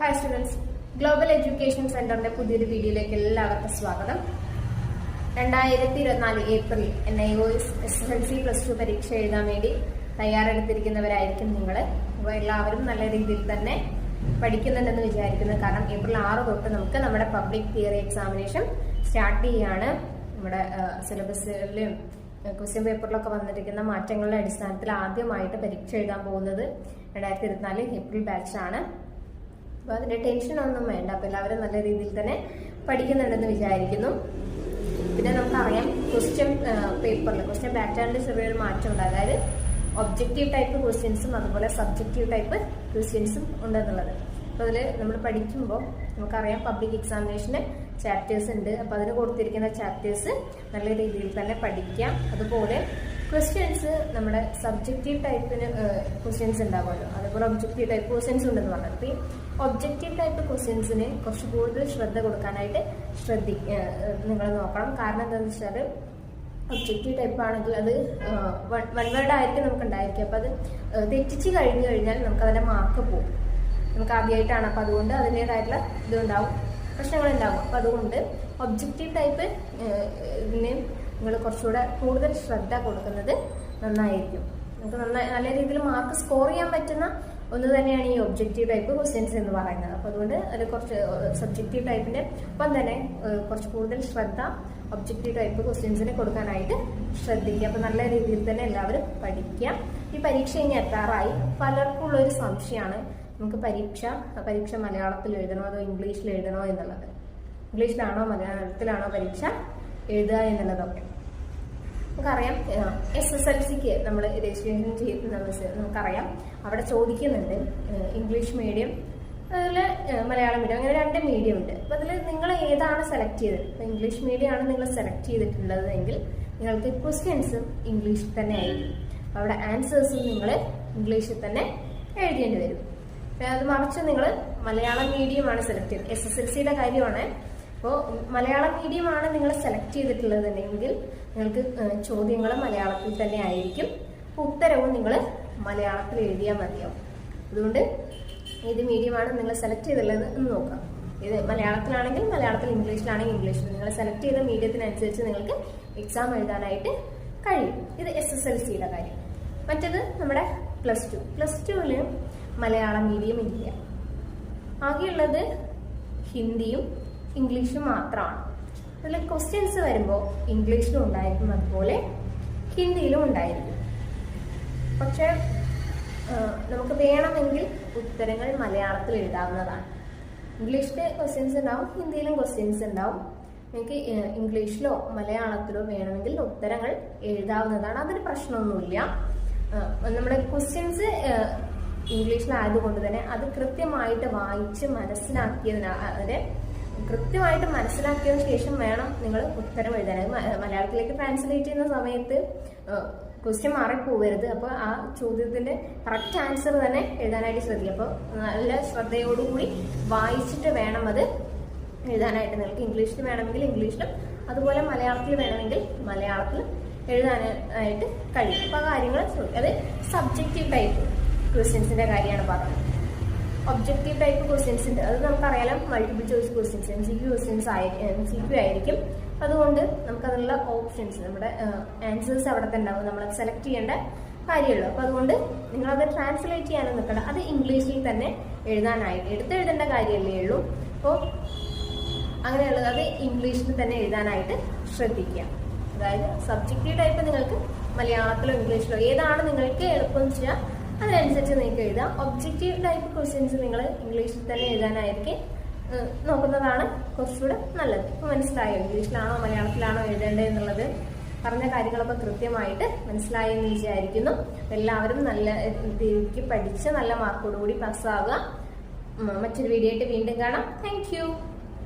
Hi students, global education സെന്ററിന്റെ പുതിയൊരു വീഡിയോയിലേക്ക് എല്ലാവർക്കും സ്വാഗതം. 2024 ഏപ്രിൽ NIOS SSLC +2 പരീക്ഷ എഴുതാൻ വേണ്ടി തയ്യാറെടുത്തിരിക്കുന്നവരായിരിക്കും നിങ്ങൾ. അപ്പോൾ എല്ലാവരും നല്ല രീതിയിൽ തന്നെ പഠിക്കുന്നുണ്ടെന്ന് വിചാരിക്കുന്നു. കാരണം ഏപ്രിൽ 6 തൊട്ട് നമുക്ക് നമ്മുടെ പബ്ലിക് തിയറി എക്സാമിനേഷൻ സ്റ്റാർട്ട് ചെയ്യാണ്. നമ്മുടെ സിലബസിലും ക്വസ്റ്റ്യൻ പേപ്പറിലൊക്കെ വന്നിരിക്കുന്ന മാറ്റങ്ങളുടെ അടിസ്ഥാനത്തിൽ ആദ്യമായിട്ട് പരീക്ഷ എഴുതാൻ പോകുന്നത് 2024 ഏപ്രിൽ ബാച്ചാണ്. അപ്പോൾ അതിന്റെ ടെൻഷനൊന്നും വേണ്ട. അപ്പോൾ എല്ലാവരും നല്ല രീതിയിൽ തന്നെ പഠിക്കുന്നുണ്ടെന്ന് വിചാരിക്കുന്നു. പിന്നെ നമുക്കറിയാം ക്വസ്റ്റ്യൻ പേപ്പറിൽ ക്വസ്റ്റ്യൻ പാറ്റേണിൽ ചെറിയൊരു മാറ്റമുണ്ട്. അതായത് ഒബ്ജക്റ്റീവ് ടൈപ്പ് ക്വസ്റ്റ്യൻസും അതുപോലെ സബ്ജക്റ്റീവ് ടൈപ്പ് ക്വസ്റ്റ്യൻസും ഉണ്ടെന്നുള്ളത്. അപ്പോൾ അതിൽ നമ്മൾ പഠിക്കുമ്പോൾ നമുക്കറിയാം പബ്ലിക് എക്സാമിനേഷന് ചാപ്റ്റേഴ്സ് ഉണ്ട്. അപ്പോൾ അതിന് കൊടുത്തിരിക്കുന്ന ചാപ്റ്റേഴ്സ് നല്ല രീതിയിൽ തന്നെ പഠിക്കാം. അതുപോലെ ക്വസ്റ്റ്യൻസ് നമ്മുടെ സബ്ജക്റ്റീവ് ടൈപ്പിന് ക്വസ്റ്റ്യൻസ് ഉണ്ടാവുമല്ലോ, അതുപോലെ ഒബ്ജക്റ്റീവ് ടൈപ്പ് ക്വസ്റ്റ്യൻസ് ഉണ്ടെന്ന് പറഞ്ഞത്. അപ്പോൾ ഈ ഒബ്ജക്റ്റീവ് ടൈപ്പ് ക്വസ്റ്റ്യൻസിന് കുറച്ച് കൂടുതൽ ശ്രദ്ധ കൊടുക്കാനായിട്ട് നിങ്ങൾ നോക്കണം. കാരണം എന്താണെന്ന് വെച്ചാൽ ഒബ്ജക്റ്റീവ് ടൈപ്പ് ആണെങ്കിൽ അത് വൺ വേർഡ് ആയിരിക്കും നമുക്ക് ഉണ്ടായിരിക്കും. അപ്പോൾ അത് തെറ്റിച്ച് കഴിഞ്ഞു കഴിഞ്ഞാൽ നമുക്ക് അതിൻ്റെ മാർക്ക് പോകും. നമുക്ക് ആദ്യമായിട്ടാണ്. അപ്പോൾ അതുകൊണ്ട് അതിൻ്റെതായിട്ടുള്ള ഇതുണ്ടാവും, പ്രശ്നങ്ങളുണ്ടാവും. അപ്പോൾ അതുകൊണ്ട് ഒബ്ജക്റ്റീവ് ടൈപ്പ് ഇതിന് നിങ്ങൾ കുറച്ചുകൂടെ കൂടുതൽ ശ്രദ്ധ കൊടുക്കുന്നത് നന്നായിരിക്കും. നമുക്ക് നല്ല രീതിയിൽ മാർക്ക് സ്കോർ ചെയ്യാൻ പറ്റുന്ന ഒന്ന് തന്നെയാണ് ഈ ഒബ്ജക്റ്റീവ് ടൈപ്പ് ക്വസ്റ്റ്യൻസ് എന്ന് പറയുന്നത്. അപ്പോൾ അതുകൊണ്ട് അതിൽ കുറച്ച് സബ്ജക്റ്റീവ് ടൈപ്പിന്റെ ഒപ്പം തന്നെ കുറച്ച് കൂടുതൽ ശ്രദ്ധ ഒബ്ജക്റ്റീവ് ടൈപ്പ് ക്വസ്റ്റ്യൻസിന് കൊടുക്കാനായിട്ട് ശ്രദ്ധിക്കുക. അപ്പോൾ നല്ല രീതിയിൽ തന്നെ എല്ലാവരും പഠിക്കുക. ഈ പരീക്ഷ ഇനി എത്താറായി. പലർക്കും ഉള്ളൊരു സംശയമാണ് നമുക്ക് പരീക്ഷ മലയാളത്തിൽ എഴുതണോ അതോ ഇംഗ്ലീഷിൽ എഴുതണോ എന്നുള്ളത്. ഇംഗ്ലീഷിലാണോ മലയാളത്തിലാണോ പരീക്ഷ എഴുതുക എന്നുള്ളതൊക്കെ നമുക്കറിയാം. SSLCക്ക് നമ്മൾ രജിസ്ട്രേഷൻ ചെയ്യുന്ന നമുക്കറിയാം അവിടെ ചോദിക്കുന്നുണ്ട് ഇംഗ്ലീഷ് മീഡിയം അതുപോലെ മലയാളം മീഡിയം, അങ്ങനെ 2 മീഡിയം ഉണ്ട്. അപ്പോൾ അതിൽ നിങ്ങൾ ഏതാണ് സെലക്ട് ചെയ്തത്? ഇപ്പോൾ ഇംഗ്ലീഷ് മീഡിയം ആണ് നിങ്ങൾ സെലക്ട് ചെയ്തിട്ടുള്ളത് എങ്കിൽ നിങ്ങൾക്ക് ക്വസ്റ്റ്യൻസും ഇംഗ്ലീഷിൽ തന്നെ ആയിരിക്കും. അപ്പോൾ അവിടെ ആൻസേഴ്സും നിങ്ങൾ ഇംഗ്ലീഷിൽ തന്നെ എഴുതേണ്ടി വരും. അത് മറിച്ച് നിങ്ങൾ മലയാളം മീഡിയമാണ് സെലക്ട് ചെയ്തത്, SSLCയുടെ കാര്യമാണ്. അപ്പോൾ മലയാളം മീഡിയമാണ് നിങ്ങൾ സെലക്ട് ചെയ്തിട്ടുള്ളതെങ്കിൽ നിങ്ങൾക്ക് ചോദ്യങ്ങൾ മലയാളത്തിൽ തന്നെ ആയിരിക്കും. ഉത്തരവും നിങ്ങൾ മലയാളത്തിൽ എഴുതിയാൽ മതിയാവും. അതുകൊണ്ട് ഏത് മീഡിയമാണ് നിങ്ങൾ സെലക്ട് ചെയ്തിട്ടുള്ളത് എന്ന് നോക്കാം. ഇത് മലയാളത്തിലാണെങ്കിൽ മലയാളത്തിൽ, ഇംഗ്ലീഷിലാണെങ്കിൽ ഇംഗ്ലീഷിൽ. നിങ്ങൾ സെലക്ട് ചെയ്ത മീഡിയത്തിനനുസരിച്ച് നിങ്ങൾക്ക് എക്സാം എഴുതാനായിട്ട് കഴിയും. ഇത് SSLCയുടെ കാര്യം. മറ്റേത് നമ്മുടെ +2 മലയാളം മീഡിയം ഇല്ല. ആകെയുള്ളത് ഹിന്ദിയും ഇംഗ്ലീഷും മാത്രമാണ്. അതിൽ ക്വസ്റ്റ്യൻസ് വരുമ്പോൾ ഇംഗ്ലീഷിലും ഉണ്ടായിരിക്കും, അതുപോലെ ഹിന്ദിയിലും ഉണ്ടായിരിക്കും. പക്ഷെ നമുക്ക് വേണമെങ്കിൽ ഉത്തരങ്ങൾ മലയാളത്തിൽ എഴുതാവുന്നതാണ്. ഇംഗ്ലീഷിൽ ക്വസ്റ്റ്യൻസ് ഉണ്ടാവും, ഹിന്ദിയിലും ക്വസ്റ്റ്യൻസ് ഉണ്ടാവും. നിങ്ങൾക്ക് ഇംഗ്ലീഷിലോ മലയാളത്തിലോ വേണമെങ്കിൽ ഉത്തരങ്ങൾ എഴുതാവുന്നതാണ്. അതിന് പ്രശ്നമൊന്നുമില്ല. നമ്മുടെ ക്വസ്റ്റ്യൻസ് ഇംഗ്ലീഷിലായതുകൊണ്ട് തന്നെ അത് കൃത്യമായിട്ട് വായിച്ച് കൃത്യമായിട്ട് മനസ്സിലാക്കിയതിനു ശേഷം വേണം നിങ്ങൾ ഉത്തരം എഴുതാൻ. മലയാളത്തിലേക്ക് ട്രാൻസ്ലേറ്റ് ചെയ്യുന്ന സമയത്ത് ക്വസ്റ്റ്യൻ മാറിപ്പോകരുത്. അപ്പോൾ ആ ചോദ്യത്തിന്റെ കറക്റ്റ് ആൻസർ തന്നെ എഴുതാനായിട്ട് ശ്രദ്ധിക്കുക. അപ്പോൾ നല്ല ശ്രദ്ധയോടുകൂടി വായിച്ചിട്ട് വേണം അത് എഴുതാനായിട്ട്. നിങ്ങൾക്ക് ഇംഗ്ലീഷിൽ വേണമെങ്കിൽ ഇംഗ്ലീഷിലും അതുപോലെ മലയാളത്തിൽ വേണമെങ്കിൽ മലയാളത്തിൽ എഴുതാനായിട്ട് കഴിയും. അപ്പോൾ ആ കാര്യങ്ങൾ അത് സബ്ജക്റ്റീവ് ടൈപ്പ് ക്വസ്റ്റ്യൻസിന്റെ കാര്യമാണ് പറഞ്ഞത്. ഒബ്ജക്റ്റീവ് ടൈപ്പ് ക്വസ്റ്റ്യൻസ് ഉണ്ട്, അത് നമുക്കറിയാലോ. Multiple choice questions MCQ questions MCQ ആയിരിക്കും. അതുകൊണ്ട് നമുക്കതിനുള്ള ഓപ്ഷൻസ്, നമ്മുടെ ആൻസേഴ്സ് അവിടെ തന്നെ ഉണ്ടാവും. നമ്മൾ സെലക്ട് ചെയ്യേണ്ട കാര്യമുള്ളൂ. അപ്പോൾ അതുകൊണ്ട് നിങ്ങളത് ട്രാൻസ്ലേറ്റ് ചെയ്യാനും നിൽക്കണം. അത് ഇംഗ്ലീഷിൽ തന്നെ എഴുതാനായിട്ട് എടുത്തെഴുതേണ്ട കാര്യമല്ലേ ഉള്ളൂ. അപ്പോൾ അങ്ങനെയുള്ളത് അത് ഇംഗ്ലീഷിൽ തന്നെ എഴുതാനായിട്ട് ശ്രദ്ധിക്കുക. അതായത് സബ്ജക്റ്റീവ് ടൈപ്പ് നിങ്ങൾക്ക് മലയാളത്തിലോ ഇംഗ്ലീഷിലോ ഏതാണ് നിങ്ങൾക്ക് എളുപ്പം വെച്ചാൽ അതിനനുസരിച്ച് നിങ്ങൾക്ക് എഴുതാം. ഒബ്ജക്റ്റീവ് ടൈപ്പ് ക്വസ്റ്റ്യൻസ് നിങ്ങൾ ഇംഗ്ലീഷിൽ തന്നെ എഴുതാനായിരിക്കും നോക്കുന്നതാണ് കുറച്ചുകൂടെ നല്ലത്. ഇപ്പം മനസ്സിലായോ ഇംഗ്ലീഷിലാണോ മലയാളത്തിലാണോ എഴുതേണ്ടത് എന്നുള്ളത്? പറഞ്ഞ കാര്യങ്ങളൊക്കെ കൃത്യമായിട്ട് മനസ്സിലായെന്ന് വിചാരിക്കുന്നു. എല്ലാവരും നല്ല രീതിക്ക് പഠിച്ച് നല്ല മാർക്കോടുകൂടി പാസ്സാവുക. മറ്റൊരു വീഡിയോ ആയിട്ട് വീണ്ടും കാണാം. താങ്ക്